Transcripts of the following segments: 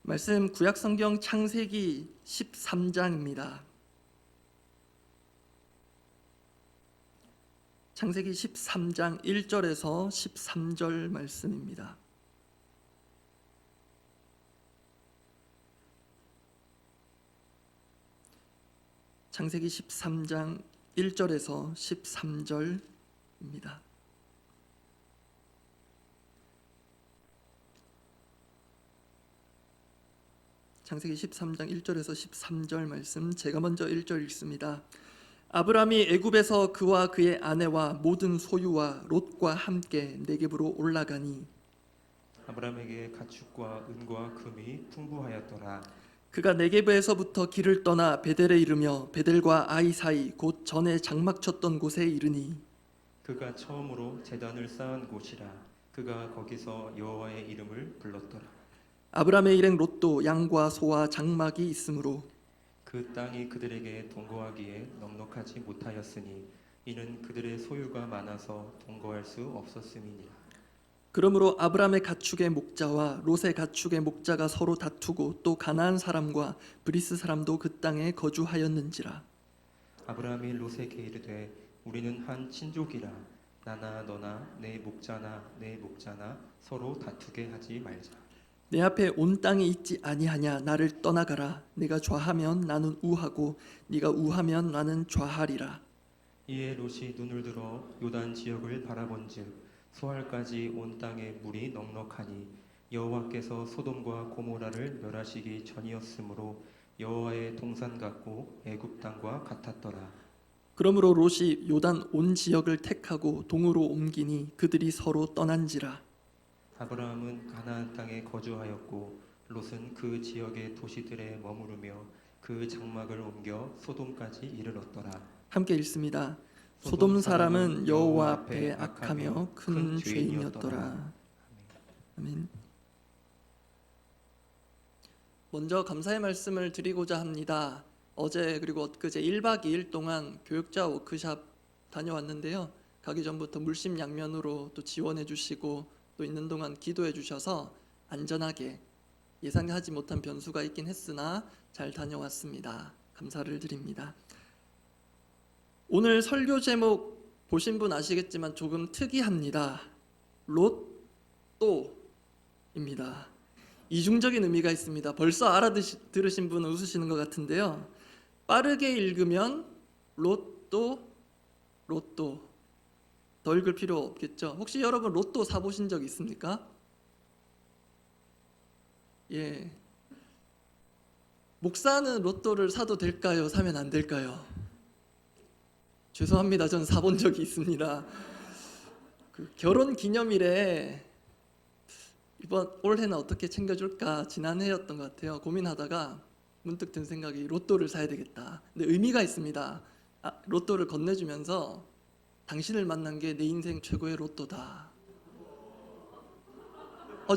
말씀 구약성경 창세기 13장입니다. 창세기 13장 1절에서 13절 말씀입니다. 창세기 13장 1절에서 13절입니다. 창세기 13장 1절에서 13절 말씀, 제가 먼저 1절 읽습니다. 아브람이 애굽에서 그와 그의 아내와 모든 소유와 롯과 함께 네겝으로 올라가니 아브람에게 가축과 은과 금이 풍부하였더라. 그가 네겝에서부터 길을 떠나 베델에 이르며 베델과 아이 사이 곧 전에 장막 쳤던 곳에 이르니 그가 처음으로 제단을 쌓은 곳이라. 그가 거기서 여호와의 이름을 불렀더라. 아브람의 일행 롯도 양과 소와 장막이 있으므로 그 땅이 그들에게 동거하기에 넉넉하지 못하였으니 이는 그들의 소유가 많아서 동거할 수 없었음이니라. 그러므로 아브람의 가축의 목자와 롯의 가축의 목자가 서로 다투고 또 가나안 사람과 브리스 사람도 그 땅에 거주하였는지라. 아브람이 롯에게 이르되 우리는 한 친족이라. 나나 너나 내 목자나 내 목자나 서로 다투게 하지 말자. 내 앞에 온 땅이 있지 아니하냐. 나를 떠나가라. 네가 좌하면 나는 우하고 네가 우하면 나는 좌하리라. 이에 롯이 눈을 들어 요단 지역을 바라본즉 소알까지 온 땅에 물이 넉넉하니 여호와께서 소돔과 고모라를 멸하시기 전이었으므로 여호와의 동산 같고 애굽 땅과 같았더라. 그러므로 롯이 요단 온 지역을 택하고 동으로 옮기니 그들이 서로 떠난지라. 아브라함은 가나안 땅에 거주하였고 롯은 그 지역의 도시들에 머무르며 그 장막을 옮겨 소돔까지 이르렀더라. 함께 읽습니다. 소돔 사람은 여호와 앞에 악하며 큰 죄인이었더라. 아멘. 먼저 감사의 말씀을 드리고자 합니다. 어제 그리고 엊그제 1박 2일 동안 교육자 워크숍 다녀왔는데요. 가기 전부터 물심양면으로 또 지원해 주시고 또 있는 동안 기도해 주셔서 안전하게, 예상하지 못한 변수가 있긴 했으나 잘 다녀왔습니다. 감사를 드립니다. 오늘 설교 제목 보신 분 아시겠지만 조금 특이합니다. 롯또입니다. 이중적인 의미가 있습니다. 벌써 알아들으신 분은 웃으시는 것 같은데요. 빠르게 읽으면 로또 더 읽을 필요 없겠죠. 혹시 여러분 로또 사보신 적 있습니까? 예. 목사는 로또를 사도 될까요? 사면 안 될까요? 죄송합니다. 전 사본 적이 있습니다. 그 결혼 기념일에 이번 올해는 어떻게 챙겨줄까 지난해였던 것 같아요. 고민하다가 문득 든 생각이 로또를 사야 되겠다. 근데 의미가 있습니다. 로또를 건네주면서 당신을 만난 게 내 인생 최고의 로또다.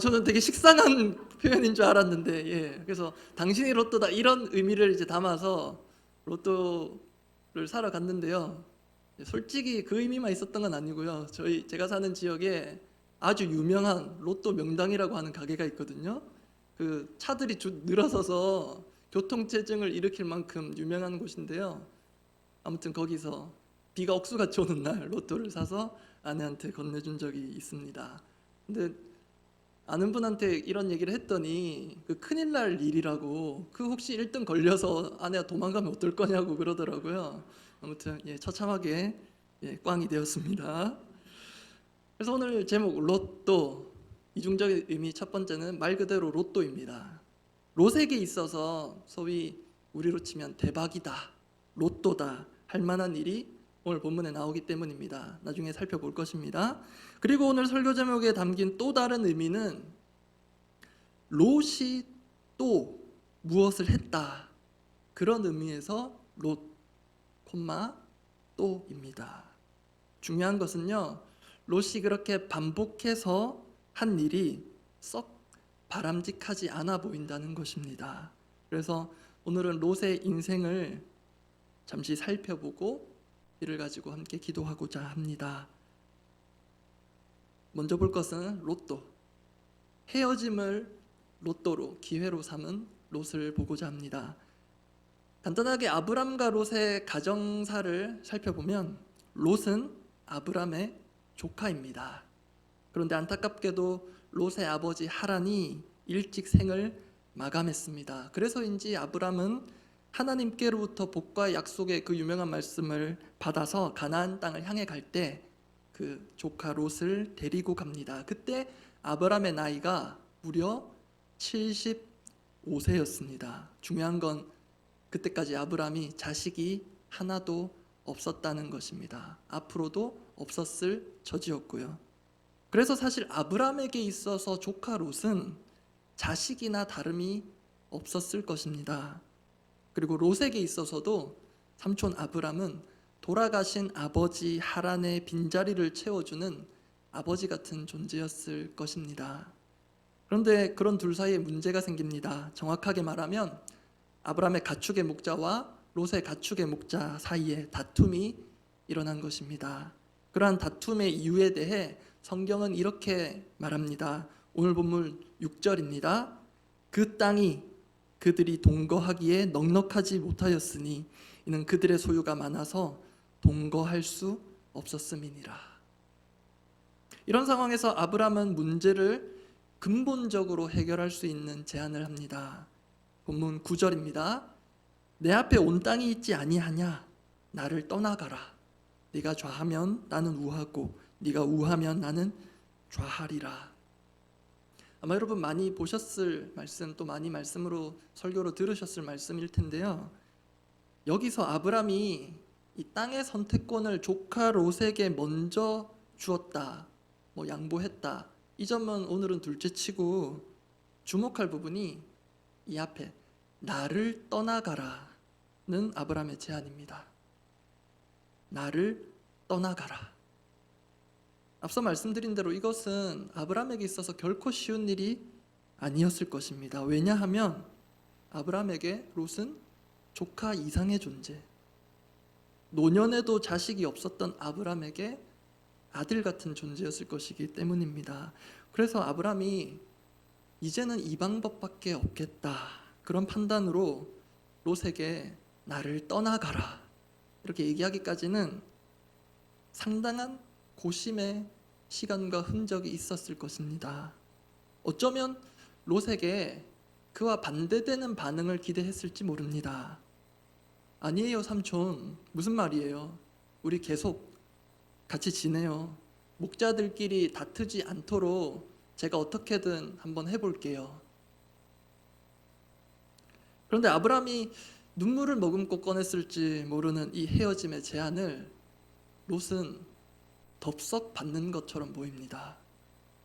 저는 되게 식상한 표현인 줄 알았는데, 예. 그래서 당신이 로또다 이런 의미를 이제 담아서 로또를 사러 갔는데요. 솔직히 그 의미만 있었던 건 아니고요. 제가 사는 지역에 아주 유명한 로또 명당이라고 하는 가게가 있거든요. 그 차들이 늘어서서 교통체증을 일으킬 만큼 유명한 곳인데요. 아무튼 거기서 비가 억수같이 오는 날 로또를 사서 아내한테 건네준 적이 있습니다. 근데 아는 분한테 이런 얘기를 했더니 그 큰일 날 일이라고, 그 혹시 1등 걸려서 아내가 도망가면 어떨 거냐고 그러더라고요. 아무튼 처참하게 꽝이 되었습니다. 그래서 오늘 제목 로또, 이중적인 의미 첫 번째는 말 그대로 로또입니다. 롯에게 있어서 소위 우리로 치면 대박이다, 로또다 할 만한 일이 오늘 본문에 나오기 때문입니다. 나중에 살펴볼 것입니다. 그리고 오늘 설교 제목에 담긴 또 다른 의미는 롯이 또 무엇을 했다, 그런 의미에서 롯, 또입니다. 중요한 것은요, 롯이 그렇게 반복해서 한 일이 썩 바람직하지 않아 보인다는 것입니다. 그래서 오늘은 롯의 인생을 잠시 살펴보고 이를 가지고 함께 기도하고자 합니다. 먼저 볼 것은 로또, 헤어짐을 로또로 기회로 삼은 롯을 보고자 합니다. 간단하게 아브람과 롯의 가정사를 살펴보면 롯은 아브람의 조카입니다. 그런데 안타깝게도 롯의 아버지 하란이 일찍 생을 마감했습니다. 그래서인지 아브람은 하나님께로부터 복과 약속의 그 유명한 말씀을 받아서 가나안 땅을 향해 갈 때 그 조카 롯을 데리고 갑니다. 그때 아브람의 나이가 무려 75세였습니다. 중요한 건 그때까지 아브람이 자식이 하나도 없었다는 것입니다. 앞으로도 없었을 처지였고요. 그래서 사실 아브람에게 있어서 조카 롯은 자식이나 다름이 없었을 것입니다. 그리고 롯에게 있어서도 삼촌 아브람은 돌아가신 아버지 하란의 빈자리를 채워주는 아버지 같은 존재였을 것입니다. 그런데 그런 둘 사이에 문제가 생깁니다. 정확하게 말하면 아브람의 가축의 목자와 롯의 가축의 목자 사이에 다툼이 일어난 것입니다. 그러한 다툼의 이유에 대해 성경은 이렇게 말합니다. 오늘 본문 6절입니다. 그 땅이 그들이 동거하기에 넉넉하지 못하였으니 이는 그들의 소유가 많아서 동거할 수 없었음이니라. 이런 상황에서 아브람은 문제를 근본적으로 해결할 수 있는 제안을 합니다. 본문 9절입니다. 내 앞에 온 땅이 있지 아니하냐? 나를 떠나가라. 네가 좌하면 나는 우하고 네가 우하면 나는 좌하리라. 아마 여러분 많이 보셨을 말씀, 또 많이 말씀으로 설교로 들으셨을 말씀일 텐데요. 여기서 아브람이 이 땅의 선택권을 조카 롯에게 먼저 주었다, 양보했다, 이 점은 오늘은 둘째치고 주목할 부분이 이 앞에 나를 떠나가라는 아브람의 제안입니다. 나를 떠나가라. 앞서 말씀드린 대로 이것은 아브람에게 있어서 결코 쉬운 일이 아니었을 것입니다. 왜냐하면 아브람에게 롯은 조카 이상의 존재, 노년에도 자식이 없었던 아브람에게 아들 같은 존재였을 것이기 때문입니다. 그래서 아브람이 이제는 이 방법밖에 없겠다, 그런 판단으로 롯에게 나를 떠나가라 이렇게 얘기하기까지는 상당한 고심의 시간과 흔적이 있었을 것입니다. 어쩌면 롯에게 그와 반대되는 반응을 기대했을지 모릅니다. 아니에요 삼촌, 무슨 말이에요? 우리 계속 같이 지내요. 목자들끼리 다투지 않도록 제가 어떻게든 한번 해볼게요. 그런데 아브람이 눈물을 머금고 꺼냈을지 모르는 이 헤어짐의 제안을 롯은 덥석 받는 것처럼 보입니다.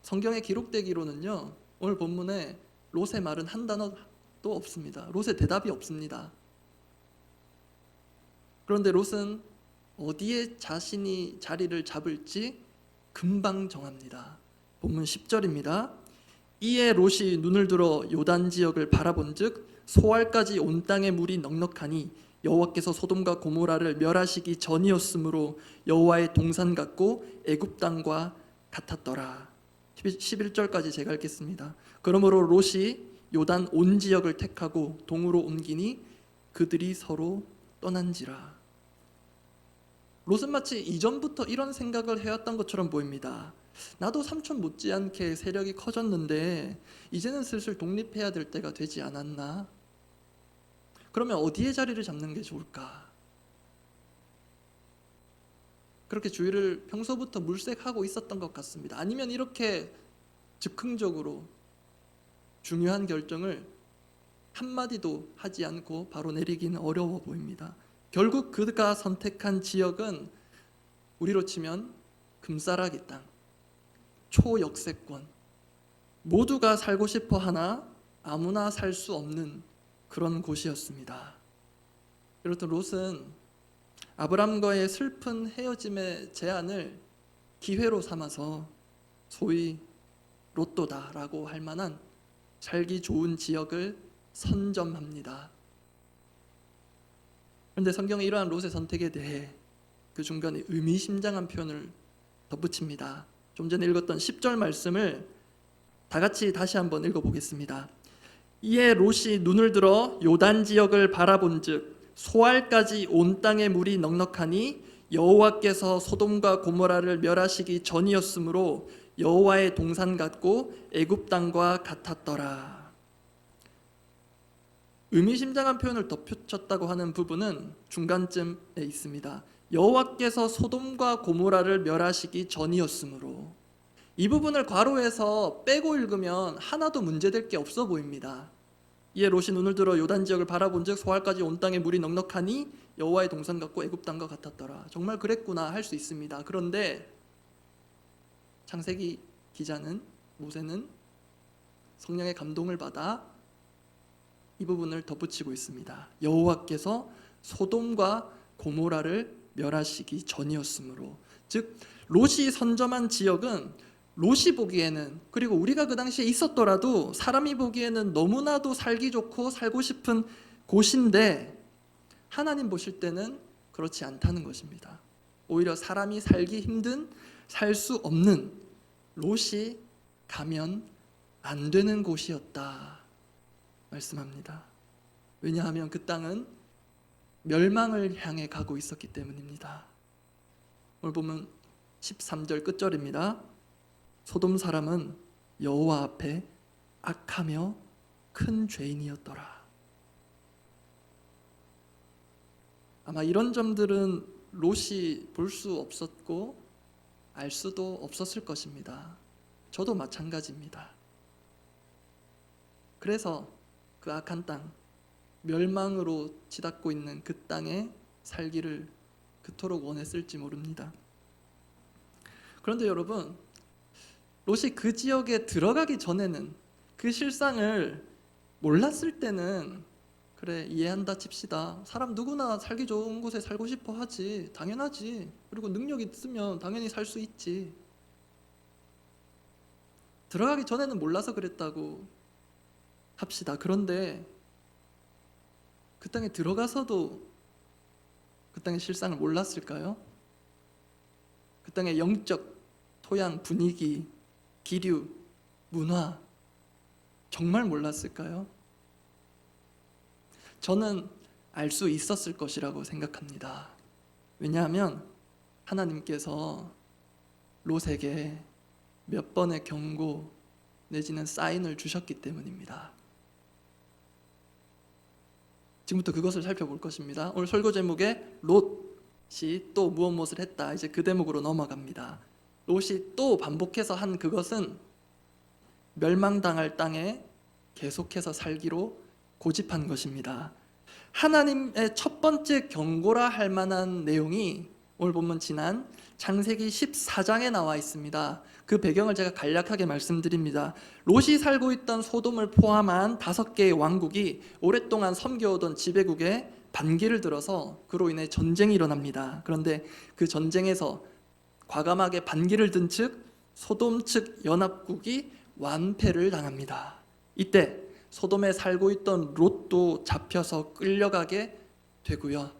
성경에 기록되기로는요, 오늘 본문에 롯의 말은 한 단어도 없습니다. 롯의 대답이 없습니다. 그런데 롯은 어디에 자신이 자리를 잡을지 금방 정합니다. 본문 10절입니다. 이에 롯이 눈을 들어 요단 지역을 바라본즉 소알까지 온 땅에 물이 넉넉하니 여호와께서 소돔과 고모라를 멸하시기 전이었으므로 여호와의 동산 같고 애굽 땅과 같았더라. 11절까지 제가 읽겠습니다. 그러므로 롯이 요단 온 지역을 택하고 동으로 옮기니 그들이 서로 떠난지라. 롯은 마치 이전부터 이런 생각을 해왔던 것처럼 보입니다. 나도 삼촌 못지않게 세력이 커졌는데 이제는 슬슬 독립해야 될 때가 되지 않았나? 그러면 어디에 자리를 잡는 게 좋을까? 그렇게 주위를 평소부터 물색하고 있었던 것 같습니다. 아니면 이렇게 즉흥적으로 중요한 결정을 한마디도 하지 않고 바로 내리기는 어려워 보입니다. 결국 그가 선택한 지역은 우리로 치면 금싸라기 땅, 초역세권, 모두가 살고 싶어 하나 아무나 살 수 없는 그런 곳이었습니다. 이렇듯 롯은 아브람과의 슬픈 헤어짐의 제안을 기회로 삼아서 소위 로또다라고 할 만한 살기 좋은 지역을 선점합니다. 그런데 성경에 이러한 롯의 선택에 대해 그 중간에 의미심장한 표현을 덧붙입니다. 좀 전에 읽었던 10절 말씀을 다 같이 다시 한번 읽어보겠습니다. 이에 롯이 눈을 들어 요단 지역을 바라본즉 소알까지 온 땅의 물이 넉넉하니 여호와께서 소돔과 고모라를 멸하시기 전이었으므로 여호와의 동산 같고 애굽 땅과 같았더라. 의미심장한 표현을 덧붙였다고 하는 부분은 중간쯤에 있습니다. 여호와께서 소돔과 고모라를 멸하시기 전이었으므로, 이 부분을 괄호해서 빼고 읽으면 하나도 문제될 게 없어 보입니다. 이에 롯이 눈을 들어 요단 지역을 바라본즉 소알까지 온 땅에 물이 넉넉하니 여호와의 동산 같고 애굽 땅과 같았더라. 정말 그랬구나 할 수 있습니다. 그런데 창세기 기자는, 모세는 성령의 감동을 받아 이 부분을 덧붙이고 있습니다. 여호와께서 소돔과 고모라를 멸하시기 전이었으므로, 즉 롯이 선점한 지역은 롯이 보기에는, 그리고 우리가 그 당시에 있었더라도 사람이 보기에는 너무나도 살기 좋고 살고 싶은 곳인데 하나님 보실 때는 그렇지 않다는 것입니다. 오히려 사람이 살기 힘든, 살 수 없는, 롯이 가면 안 되는 곳이었다 말씀합니다. 왜냐하면 그 땅은 멸망을 향해 가고 있었기 때문입니다. 오늘 보면 13절 끝절입니다. 소돔 사람은 여호와 앞에 악하며 큰 죄인이었더라. 아마 이런 점들은 롯이 볼 수 없었고 알 수도 없었을 것입니다. 저도 마찬가지입니다. 그래서 그 악한 땅, 멸망으로 치닫고 있는 그 땅에 살기를 그토록 원했을지 모릅니다. 그런데 여러분, 롯이 그 지역에 들어가기 전에는, 그 실상을 몰랐을 때는 그래, 이해한다 칩시다. 사람 누구나 살기 좋은 곳에 살고 싶어 하지, 당연하지. 그리고 능력이 있으면 당연히 살 수 있지. 들어가기 전에는 몰라서 그랬다고 합시다. 그런데 그 땅에 들어가서도 그 땅의 실상을 몰랐을까요? 그 땅의 영적 토양, 분위기, 기류, 문화, 정말 몰랐을까요? 저는 알 수 있었을 것이라고 생각합니다. 왜냐하면 하나님께서 롯에게 몇 번의 경고 내지는 사인을 주셨기 때문입니다. 지금부터 그것을 살펴볼 것입니다. 오늘 설교 제목에 롯이 또 무엇을 했다, 이제 그 대목으로 넘어갑니다. 롯이 또 반복해서 한 그것은 멸망당할 땅에 계속해서 살기로 고집한 것입니다. 하나님의 첫 번째 경고라 할 만한 내용이 오늘 보면 지난 창세기 14장에 나와 있습니다. 그 배경을 제가 간략하게 말씀드립니다. 롯이 살고 있던 소돔을 포함한 5개의 왕국이 오랫동안 섬겨오던 지배국에 반기를 들어서 그로 인해 전쟁이 일어납니다. 그런데 그 전쟁에서 과감하게 반기를 든 측 소돔 측 연합국이 완패를 당합니다. 이때 소돔에 살고 있던 롯도 잡혀서 끌려가게 되고요.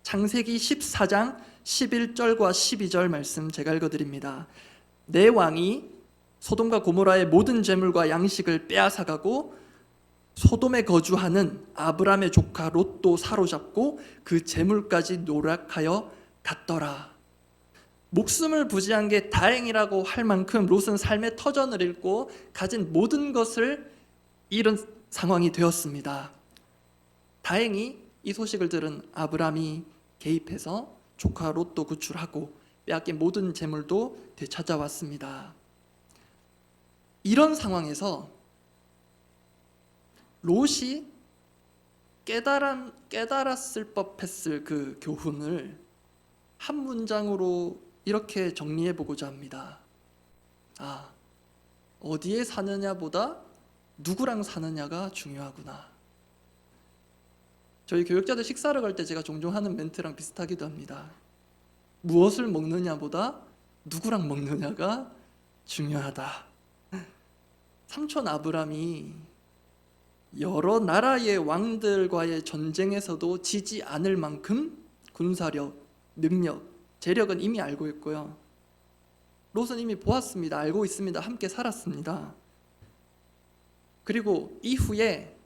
창세기 14장 11절과 12절 말씀 제가 읽어드립니다. 내 왕이 소돔과 고모라의 모든 재물과 양식을 빼앗아가고 소돔에 거주하는 아브람의 조카 롯도 사로잡고 그 재물까지 노략하여 갔더라. 목숨을 부지한 게 다행이라고 할 만큼 롯은 삶의 터전을 잃고 가진 모든 것을 잃은 상황이 되었습니다. 다행히 이 소식을 들은 아브람이 개입해서 조카 롯도 구출하고 빼앗긴 모든 재물도 되찾아왔습니다. 이런 상황에서 롯이 깨달았을 법했을 그 교훈을 한 문장으로 이렇게 정리해 보고자 합니다. 어디에 사느냐보다 누구랑 사느냐가 중요하구나. 저희 교육자들 식사를 갈 때 제가 종종 하는 멘트랑 비슷하기도 합니다. 무엇을 먹느냐보다 누구랑 먹느냐가 중요하다. 삼촌 아브람이 여러 나라의 왕들과의 전쟁에서도 지지 않을 만큼 군사력, 능력, 재력은 이미 알고 있고요. 롯은 이미 보았습니다. 알고 있습니다. 함께 살았습니다. 그리고 이후에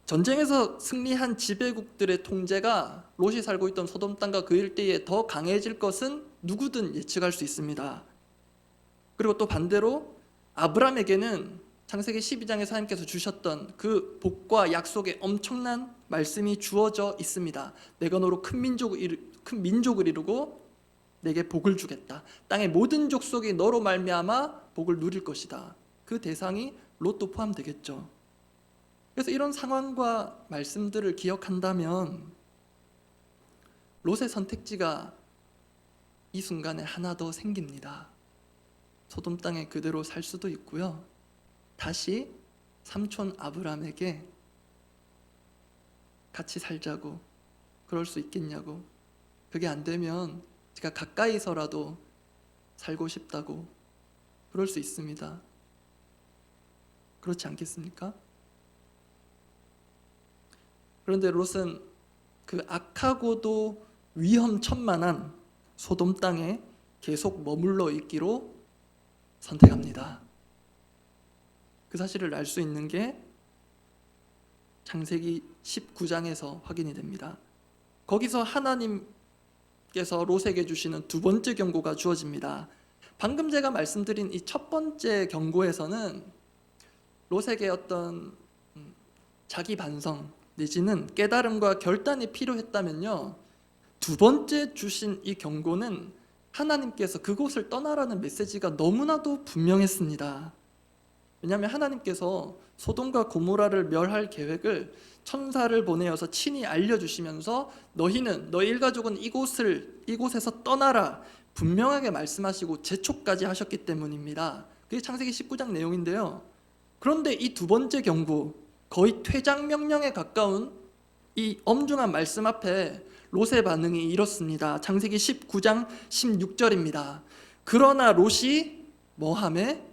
전쟁에서 승리한 지배국들의 통제가 롯이 살고 있던 소돔 땅과 그 일대에 더 강해질 것은 누구든 예측할 수 있습니다. 그리고 또 반대로 아브람에게는 창세기 12장에서 하나님께서 주셨던 그 복과 약속의 엄청난 말씀이 주어져 있습니다. 내가 너로 큰 민족을 이루고 내게 복을 주겠다. 땅의 모든 족속이 너로 말미암아 복을 누릴 것이다. 그 대상이 롯도 포함되겠죠. 그래서 이런 상황과 말씀들을 기억한다면 롯의 선택지가 이 순간에 하나 더 생깁니다. 소돔 땅에 그대로 살 수도 있고요. 다시 삼촌 아브람에게 같이 살자고, 그럴 수 있겠냐고, 그게 안 되면 제가 가까이서라도 살고 싶다고, 그럴 수 있습니다. 그렇지 않겠습니까? 그런데 롯은 그 악하고도 위험천만한 소돔 땅에 계속 머물러 있기로 선택합니다. 그 사실을 알 수 있는 게 창세기 19장에서 확인이 됩니다. 거기서 하나님께서 롯에게 주시는 두 번째 경고가 주어집니다. 방금 제가 말씀드린 이 첫 번째 경고에서는 롯에게 어떤 자기 반성 내지는 깨달음과 결단이 필요했다면요, 두 번째 주신 이 경고는 하나님께서 그곳을 떠나라는 메시지가 너무나도 분명했습니다. 왜냐하면 하나님께서 소돔과 고모라를 멸할 계획을 천사를 보내어서 친히 알려주시면서 너희는, 너희 일가족은 이곳에서 떠나라 분명하게 말씀하시고 재촉까지 하셨기 때문입니다. 그게 창세기 19장 내용인데요. 그런데 이 두 번째 경고, 거의 퇴장 명령에 가까운 이 엄중한 말씀 앞에 롯의 반응이 이렇습니다. 창세기 19장 16절입니다. 그러나 롯이 뭐하매?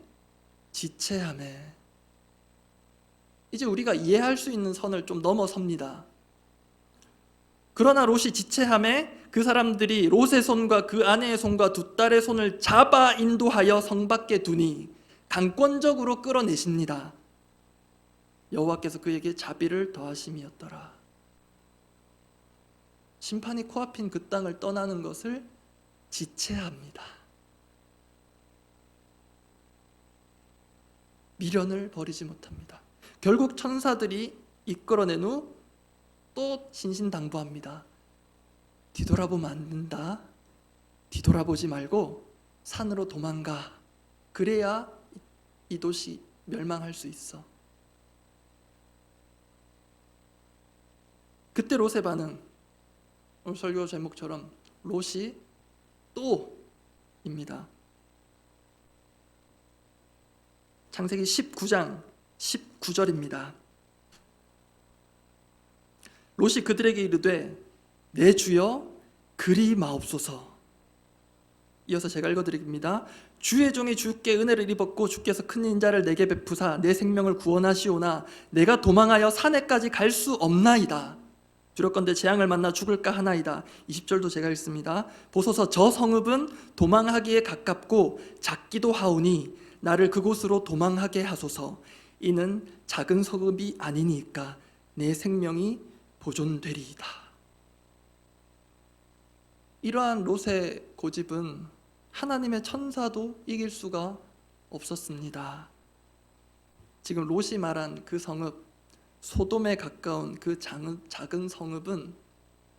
지체하매. 이제 우리가 이해할 수 있는 선을 좀 넘어섭니다. 그러나 롯이 지체하매 그 사람들이 롯의 손과 그 아내의 손과 두 딸의 손을 잡아 인도하여 성 밖에 두니 강권적으로 끌어내십니다. 여호와께서 그에게 자비를 더하심이었더라. 심판이 코앞인 그 땅을 떠나는 것을 지체합니다. 미련을 버리지 못합니다. 결국 천사들이 이끌어낸 후 또 신신당부합니다. 뒤돌아보면 안 된다. 뒤돌아보지 말고 산으로 도망가. 그래야 이 도시 멸망할 수 있어. 그때 롯의 반응, 오늘 설교 제목처럼 롯이 또입니다. 창세기 19장 19절입니다. 롯이 그들에게 이르되 내 주여 그리 마옵소서. 이어서 제가 읽어드립니다. 주의 종이 주께 은혜를 입었고 주께서 큰 인자를 내게 베푸사 내 생명을 구원하시오나 내가 도망하여 산에까지 갈 수 없나이다. 두렵건대 재앙을 만나 죽을까 하나이다. 20절도 제가 읽습니다. 보소서 저 성읍은 도망하기에 가깝고 작기도 하오니 나를 그곳으로 도망하게 하소서. 이는 작은 성읍이 아니니까 내 생명이 보존되리이다. 이러한 롯의 고집은 하나님의 천사도 이길 수가 없었습니다. 지금 롯이 말한 그 성읍, 소돔에 가까운 그 작은 성읍은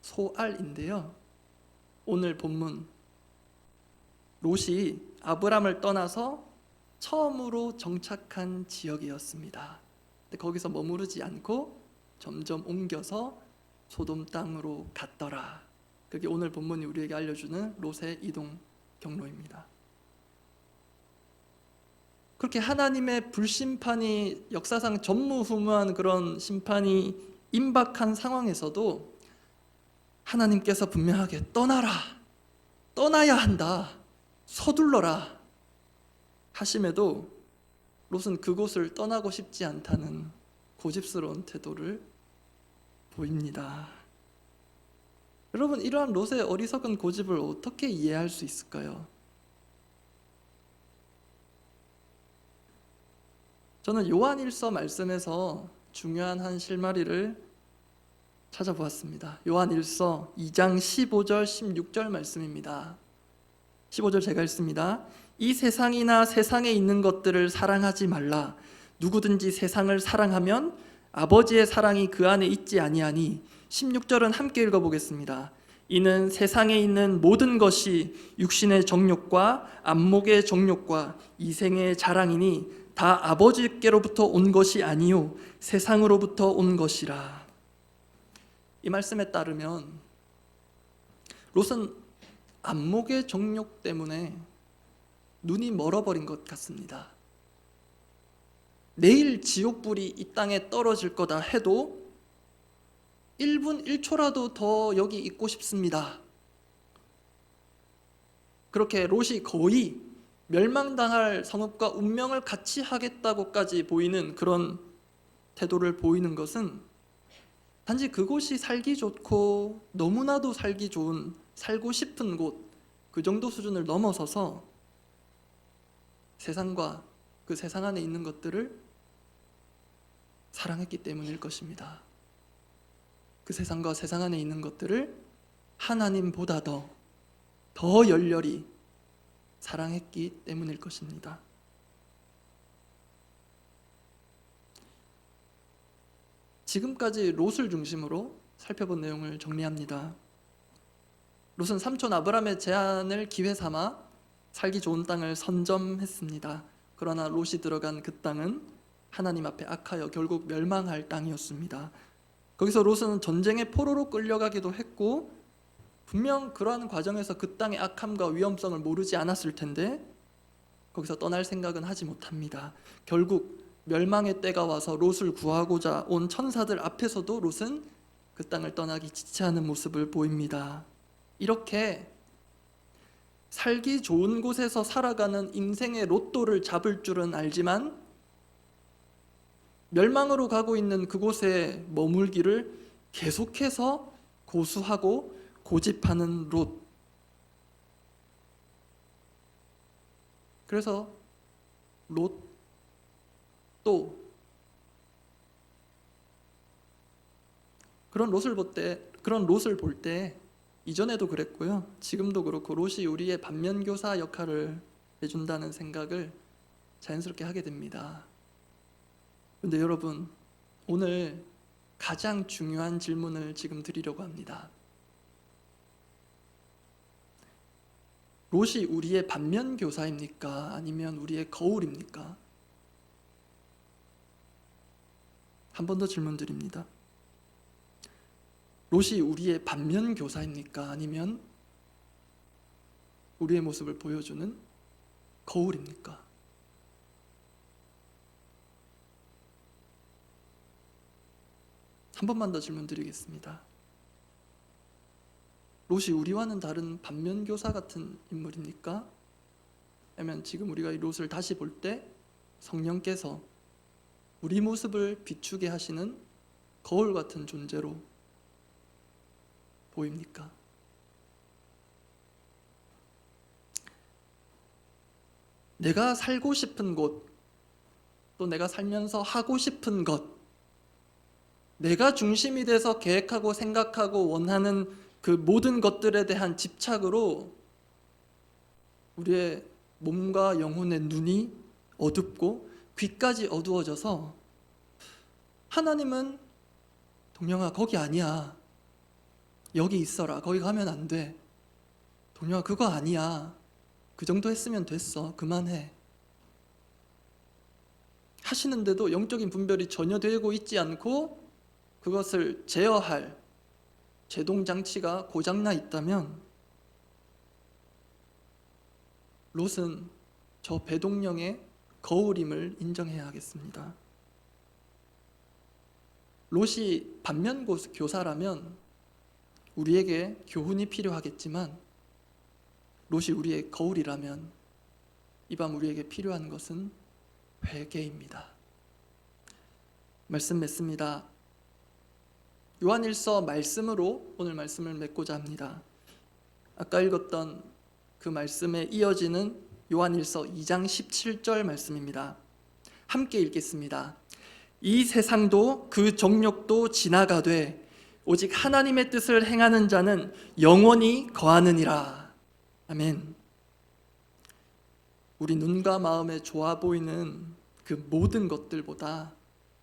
소알인데요. 오늘 본문 롯이 아브람을 떠나서 처음으로 정착한 지역이었습니다. 근데 거기서 머무르지 않고 점점 옮겨서 소돔 땅으로 갔더라. 그게 오늘 본문이 우리에게 알려주는 롯의 이동 경로입니다. 그렇게 하나님의 불심판이 역사상 전무후무한 그런 심판이 임박한 상황에서도 하나님께서 분명하게 떠나라, 떠나야 한다, 서둘러라 하심에도 롯은 그곳을 떠나고 싶지 않다는 고집스러운 태도를 보입니다. 여러분, 이러한 롯의 어리석은 고집을 어떻게 이해할 수 있을까요? 저는 요한일서 말씀에서 중요한 한 실마리를 찾아보았습니다. 요한일서 2장 15절 16절 말씀입니다. 15절 제가 읽습니다. 이 세상이나 세상에 있는 것들을 사랑하지 말라. 누구든지 세상을 사랑하면 아버지의 사랑이 그 안에 있지 아니하니. 16절은 함께 읽어보겠습니다. 이는 세상에 있는 모든 것이 육신의 정욕과 안목의 정욕과 이생의 자랑이니 다 아버지께로부터 온 것이 아니요 세상으로부터 온 것이라. 이 말씀에 따르면 롯은 안목의 정욕 때문에 눈이 멀어버린 것 같습니다. 내일 지옥불이 이 땅에 떨어질 거다 해도 1분 1초라도 더 여기 있고 싶습니다. 그렇게 롯이 거의 멸망당할 성읍과 운명을 같이 하겠다고까지 보이는 그런 태도를 보이는 것은 단지 그곳이 살기 좋고 너무나도 살기 좋은, 살고 싶은 곳, 그 정도 수준을 넘어서서 세상과 그 세상 안에 있는 것들을 사랑했기 때문일 것입니다. 그 세상과 세상 안에 있는 것들을 하나님보다 더 열렬히 사랑했기 때문일 것입니다. 지금까지 롯을 중심으로 살펴본 내용을 정리합니다. 롯은 삼촌 아브람의 제안을 기회 삼아 살기 좋은 땅을 선점했습니다. 그러나 롯이 들어간 그 땅은 하나님 앞에 악하여 결국 멸망할 땅이었습니다. 거기서 롯은 전쟁의 포로로 끌려가기도 했고 분명 그러한 과정에서 그 땅의 악함과 위험성을 모르지 않았을 텐데 거기서 떠날 생각은 하지 못합니다. 결국 멸망의 때가 와서 롯을 구하고자 온 천사들 앞에서도 롯은 그 땅을 떠나기 지체하는 모습을 보입니다. 이렇게 살기 좋은 곳에서 살아가는 인생의 로또를 잡을 줄은 알지만 멸망으로 가고 있는 그곳에 머물기를 계속해서 고수하고 고집하는 롯. 그래서 롯도 그런 롯을 볼 때 이전에도 그랬고요. 지금도 그렇고 롯이 우리의 반면교사 역할을 해준다는 생각을 자연스럽게 하게 됩니다. 그런데 여러분, 오늘 가장 중요한 질문을 지금 드리려고 합니다. 롯이 우리의 반면교사입니까? 아니면 우리의 거울입니까? 한 번 더 질문 드립니다. 롯이 우리의 반면교사입니까? 아니면 우리의 모습을 보여주는 거울입니까? 한 번만 더 질문 드리겠습니다. 롯이 우리와는 다른 반면교사 같은 인물입니까? 아니면 지금 우리가 이 롯을 다시 볼 때 성령께서 우리 모습을 비추게 하시는 거울 같은 존재로 보입니까? 내가 살고 싶은 곳, 또 내가 살면서 하고 싶은 것, 내가 중심이 돼서 계획하고 생각하고 원하는 그 모든 것들에 대한 집착으로 우리의 몸과 영혼의 눈이 어둡고 귀까지 어두워져서 하나님은 동영아 거기 아니야, 여기 있어라, 거기 가면 안 돼, 동영아 그거 아니야, 그 정도 했으면 됐어, 그만해 하시는데도 영적인 분별이 전혀 되고 있지 않고 그것을 제어할 제동장치가 고장나 있다면 롯은 저 배동령의 거울임을 인정해야 하겠습니다. 롯이 반면교사라면 우리에게 교훈이 필요하겠지만 롯이 우리의 거울이라면 이 밤 우리에게 필요한 것은 회개입니다. 말씀 맺습니다. 요한일서 말씀으로 오늘 말씀을 맺고자 합니다. 아까 읽었던 그 말씀에 이어지는 요한일서 2장 17절 말씀입니다. 함께 읽겠습니다. 이 세상도 그 정욕도 지나가되 오직 하나님의 뜻을 행하는 자는 영원히 거하느니라. 아멘. 우리 눈과 마음에 좋아 보이는 그 모든 것들보다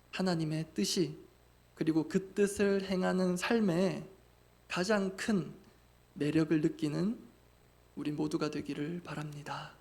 하나님의 뜻이, 그리고 그 뜻을 행하는 삶에 가장 큰 매력을 느끼는 우리 모두가 되기를 바랍니다.